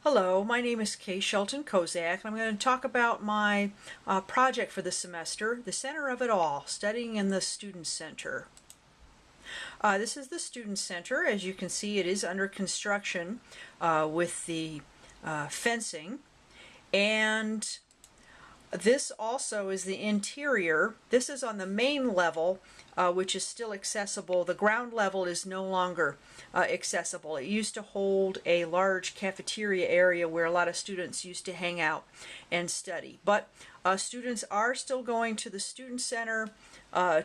Hello, my name is Shelton Kozak, and I'm going to talk about my project for the semester, The Center of It All, Studying in the Student Center. This is the Student Center. As you can see, it is under construction with the fencing, and this also is the interior. This is on the main level, which is still accessible. The ground level is no longer accessible. It used to hold a large cafeteria area where a lot of students used to hang out and study. But students are still going to the Student Center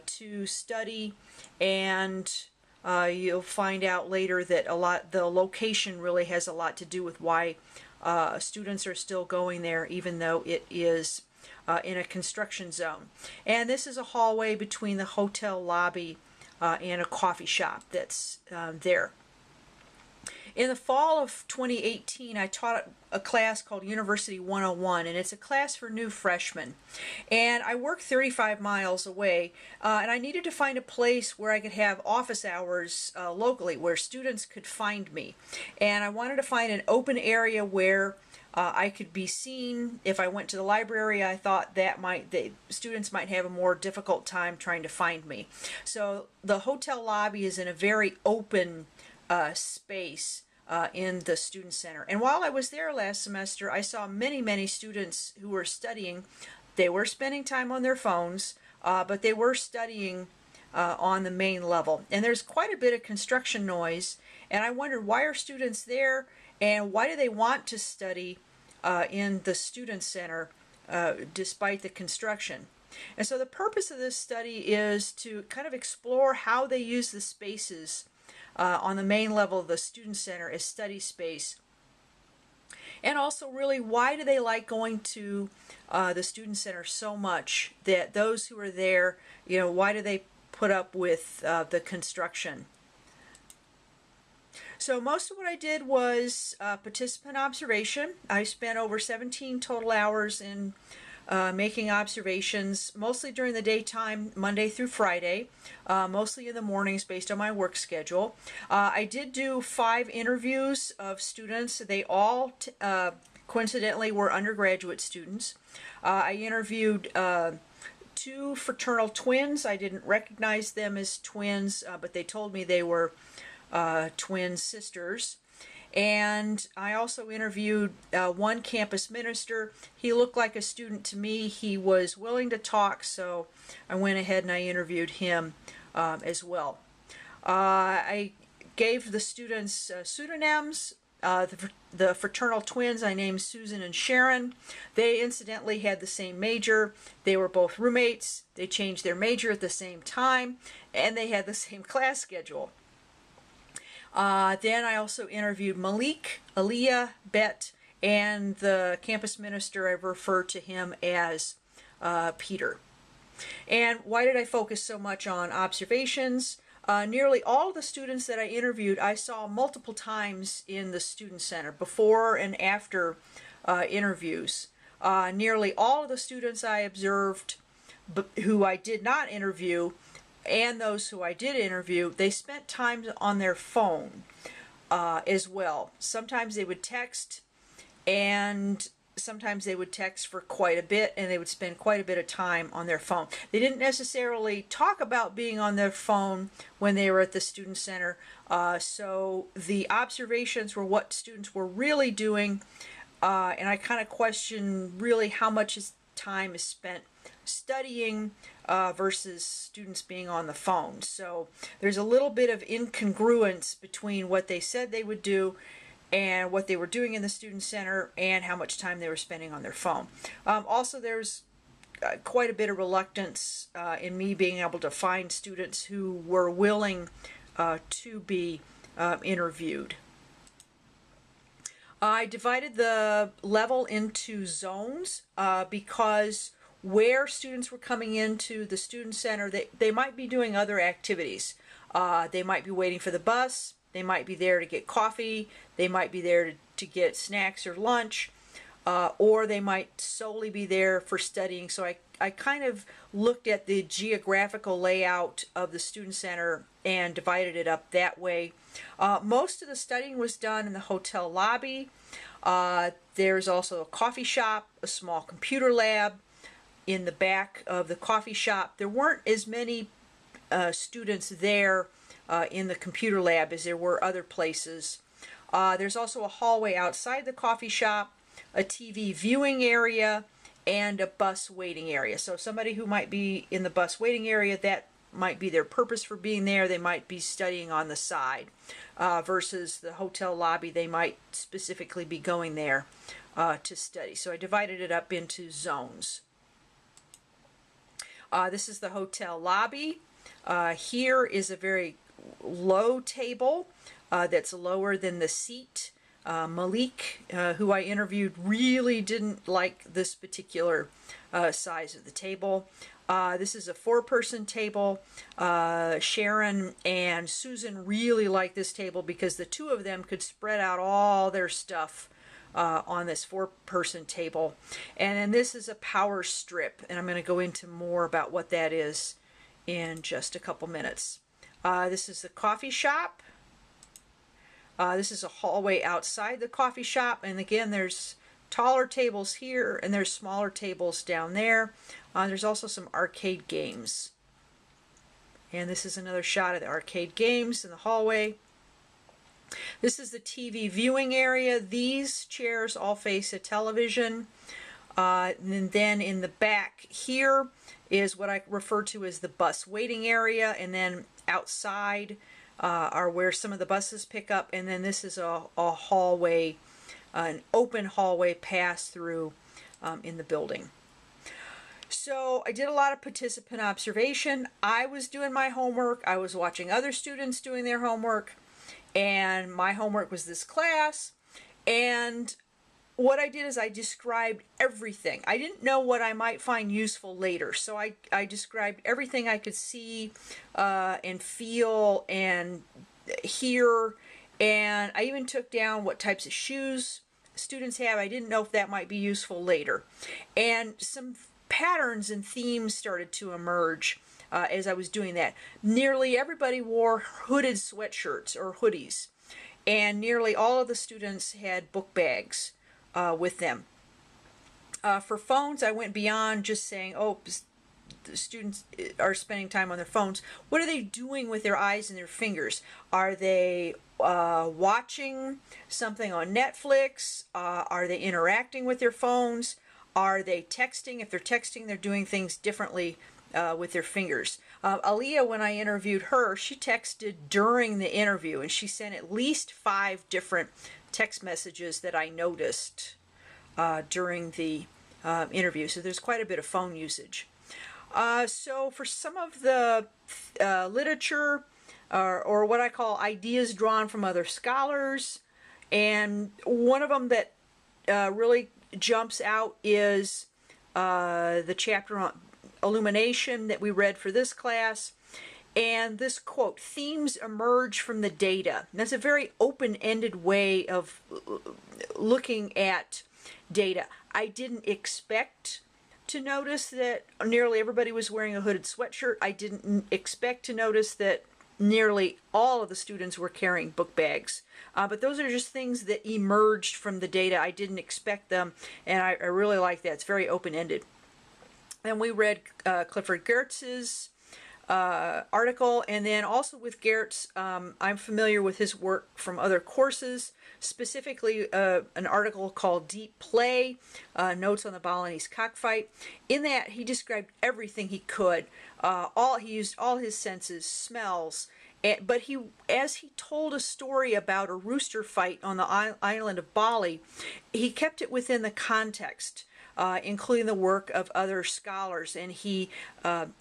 to study, and you'll find out later that the location really has a lot to do with why students are still going there, even though it is in a construction zone. And this is a hallway between the hotel lobby and a coffee shop that's there. In the fall of 2018, I taught a class called University 101, and it's a class for new freshmen. And I work 35 miles away, and I needed to find a place where I could have office hours locally, where students could find me. And I wanted to find an open area where I could be seen. If I went to the library, I thought that the students might have a more difficult time trying to find me. So the hotel lobby is in a very open space in the Student Center. And while I was there last semester, I saw many students who were studying. They were spending time on their phones, but they were studying on the main level. And there's quite a bit of construction noise, and I wondered, why are students there, and why do they want to study in the Student Center despite the construction? And so the purpose of this study is to kind of explore how they use the spaces on the main level of the Student Center as study space. And also, really, why do they like going to the Student Center so much, that those who are there, why do they put up with the construction? So most of what I did was participant observation. I spent over 17 total hours in making observations, mostly during the daytime, Monday through Friday, mostly in the mornings based on my work schedule. I did do 5 interviews of students. They all coincidentally were undergraduate students. I interviewed 2 fraternal twins. I didn't recognize them as twins, but they told me they were twin sisters. And I also interviewed 1 campus minister. He looked like a student to me. He was willing to talk, so I went ahead and I interviewed him as well. I gave the students pseudonyms. The fraternal twins I named Susan and Sharon. They incidentally had the same major. They were both roommates. They changed their major at the same time, and they had the same class schedule. Then I also interviewed Malik, Aliyah, Bet, and the campus minister. I refer to him as Peter. And why did I focus so much on observations? Nearly all of the students that I interviewed I saw multiple times in the Student Center, before and after interviews. Nearly all of the students I observed who I did not interview, and those who I did interview, they spent time on their phone as well. Sometimes they would text, and sometimes they would text for quite a bit, and they would spend quite a bit of time on their phone. They didn't necessarily talk about being on their phone when they were at the Student Center, so the observations were what students were really doing, and I kind of question really how much time is spent studying versus students being on the phone. So there's a little bit of incongruence between what they said they would do and what they were doing in the Student Center and how much time they were spending on their phone. Also, there's quite a bit of reluctance in me being able to find students who were willing to be interviewed. I divided the level into zones because where students were coming into the Student Center, they might be doing other activities. They might be waiting for the bus. They might be there to get coffee. They might be there to get snacks or lunch. Or they might solely be there for studying. So I kind of looked at the geographical layout of the Student Center and divided it up that way. Most of the studying was done in the hotel lobby. There's also a coffee shop, a small computer lab in the back of the coffee shop. There weren't as many students there in the computer lab as there were other places. There's also a hallway outside the coffee shop, a TV viewing area, and a bus waiting area. So somebody who might be in the bus waiting area, that might be their purpose for being there. They might be studying on the side versus the hotel lobby. They might specifically be going there to study. So I divided it up into zones. This is the hotel lobby. Here is a very low table that's lower than the seat. Malik, who I interviewed, really didn't like this particular size of the table. This is a 4-person table. Sharon and Susan really liked this table because the two of them could spread out all their stuff on this 4-person table. And then this is a power strip, and I'm going to go into more about what that is in just a couple minutes. This is the coffee shop. This is a hallway outside the coffee shop, and again there's taller tables here and there's smaller tables down there. There's also some arcade games, and this is another shot of the arcade games in the hallway. This is the TV viewing area. These chairs all face a television, and then in the back here is what I refer to as the bus waiting area, and then outside are where some of the buses pick up, and then this is a hallway, an open hallway pass through in the building. So I did a lot of participant observation. I was doing my homework. I was watching other students doing their homework, and my homework was this class. And what I did is I described everything. I didn't know what I might find useful later, so I described everything I could see and feel and hear, and I even took down what types of shoes students have. I didn't know if that might be useful later. And some patterns and themes started to emerge as I was doing that. Nearly everybody wore hooded sweatshirts or hoodies, and nearly all of the students had book bags with them. For phones, I went beyond just saying, oh, the students are spending time on their phones. What are they doing with their eyes and their fingers? Are they watching something on Netflix? Are they interacting with their phones? Are they texting? If they're texting, they're doing things differently with their fingers. Aaliyah, when I interviewed her, she texted during the interview, and she sent at least 5 different text messages that I noticed during the interview. So there's quite a bit of phone usage. So for some of the literature, or what I call ideas drawn from other scholars, and one of them that really jumps out is the chapter on illumination that we read for this class. And this quote, themes emerge from the data. And that's a very open-ended way of looking at data. I didn't expect to notice that nearly everybody was wearing a hooded sweatshirt. I didn't expect to notice that nearly all of the students were carrying book bags. But those are just things that emerged from the data. I didn't expect them, and I really like that. It's very open-ended. And we read Clifford Geertz's article, and then also with Geertz, I'm familiar with his work from other courses, specifically an article called Deep Play, Notes on the Balinese Cockfight. In that, he described everything he could. He used all his senses, smells, but as he told a story about a rooster fight on the island of Bali, he kept it within the context, including the work of other scholars, and he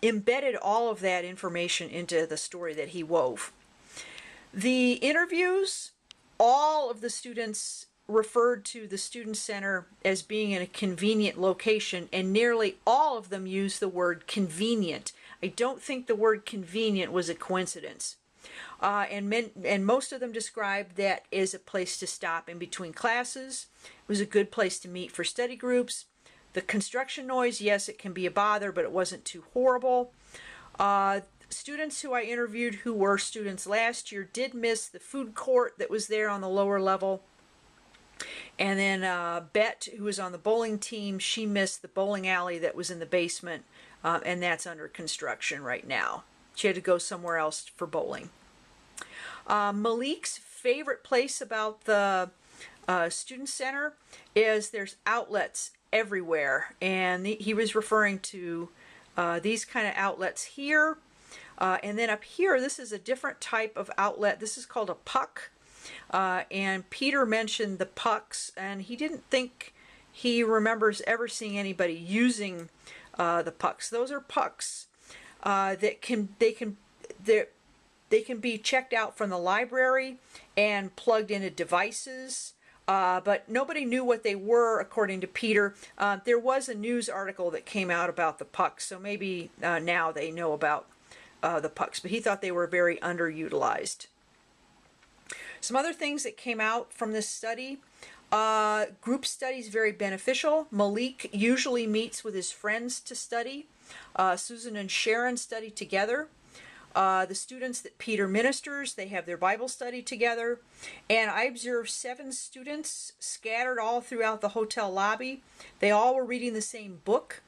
embedded all of that information into the story that he wove. The interviews, all of the students referred to the Student Center as being in a convenient location, and nearly all of them used the word convenient. I don't think the word convenient was a coincidence. And most of them described that as a place to stop in between classes. It was a good place to meet for study groups. The construction noise, yes, it can be a bother, but it wasn't too horrible. Students who I interviewed who were students last year did miss the food court that was there on the lower level. And then Bet, who was on the bowling team, she missed the bowling alley that was in the basement, and that's under construction right now. She had to go somewhere else for bowling. Malik's favorite place about the student center is there's outlets everywhere, and he was referring to these kind of outlets here. And then up here, this is a different type of outlet. This is called a puck. And Peter mentioned the pucks, and he didn't think he remembers ever seeing anybody using the pucks. Those are pucks that can be checked out from the library and plugged into devices. But nobody knew what they were, according to Peter. There was a news article that came out about the pucks, so maybe now they know about the pucks, but he thought they were very underutilized. Some other things that came out from this study: group study is very beneficial. Malik usually meets with his friends to study. Susan and Sharon study together. The students that Peter ministers, they have their Bible study together. And I observed 7 students scattered all throughout the hotel lobby. They all were reading the same book,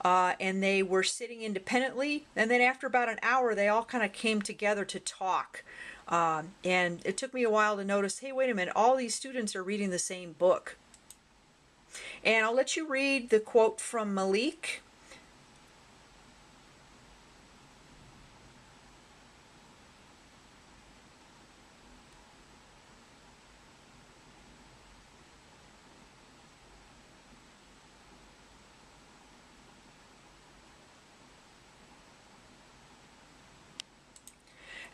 and they were sitting independently. And then after about an hour, they all kind of came together to talk. And it took me a while to notice, hey, wait a minute, all these students are reading the same book. And I'll let you read the quote from Malik.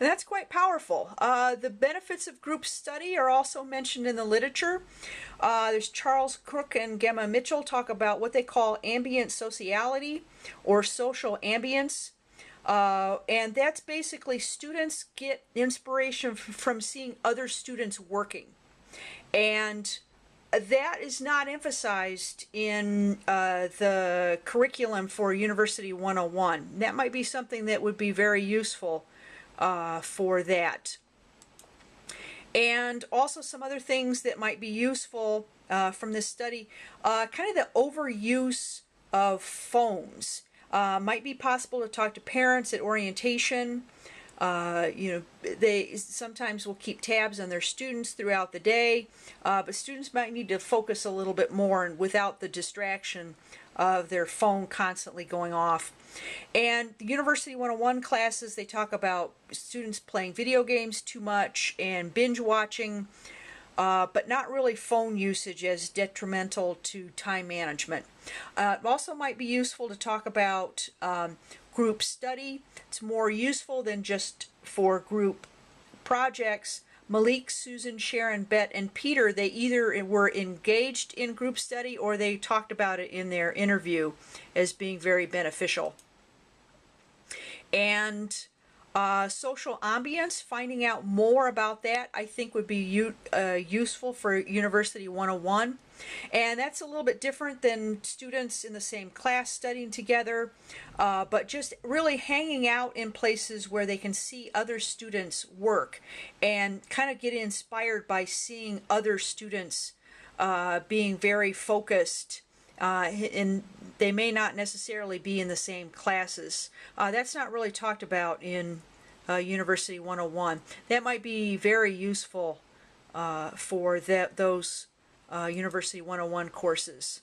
And that's quite powerful. The benefits of group study are also mentioned in the literature. There's Charles Cook and Gemma Mitchell talk about what they call ambient sociality or social ambience. And that's basically students get inspiration from seeing other students working. And that is not emphasized in the curriculum for University 101. That might be something that would be very useful for that. And also some other things that might be useful from this study, kind of the overuse of phones. Might be possible to talk to parents at orientation. They sometimes will keep tabs on their students throughout the day, but students might need to focus a little bit more and without the distraction of their phone constantly going off. And the University 101 classes, they talk about students playing video games too much and binge watching, but not really phone usage as detrimental to time management. It also might be useful to talk about group study. It's more useful than just for group projects. Malik, Susan, Sharon, Bet, and Peter, they either were engaged in group study or they talked about it in their interview as being very beneficial. And social ambience, finding out more about that, I think would be useful for University 101. And that's a little bit different than students in the same class studying together, but just really hanging out in places where they can see other students work and kind of get inspired by seeing other students being very focused. And they may not necessarily be in the same classes. That's not really talked about in University 101. That might be very useful for those University 101 courses.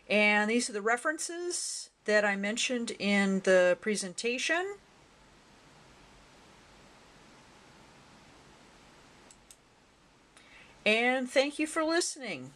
And these are the references that I mentioned in the presentation. And thank you for listening.